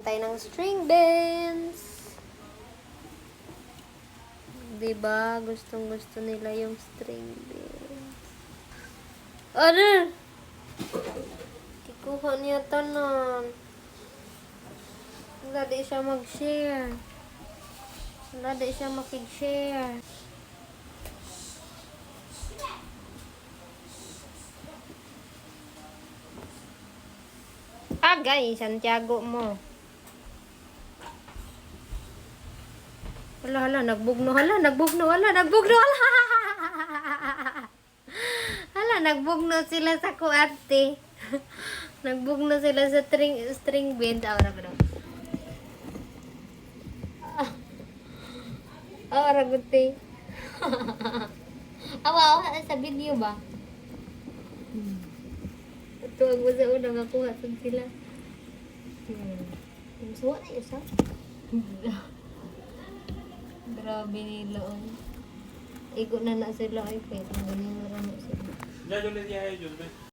Tayo ng string beans. Diba? Gustong gusto nila yung string beans. Ano? Kikuha niya tanan. Wala di siya mag-share. Wala di siya makig-share. Agay, Santiago mo. Hala, nagbugno, nagbugno. Hala, nagbugno sila sa kuarte. Nagbugno sila sa string beans. Ahora ko daw. Ahora guti. Awa, sa video ba? Tuwag mo sa una, makuha sila. Suwa na isa. Grabe nila, oh. Igo na sila, ay, pwede. Ganyan na sila.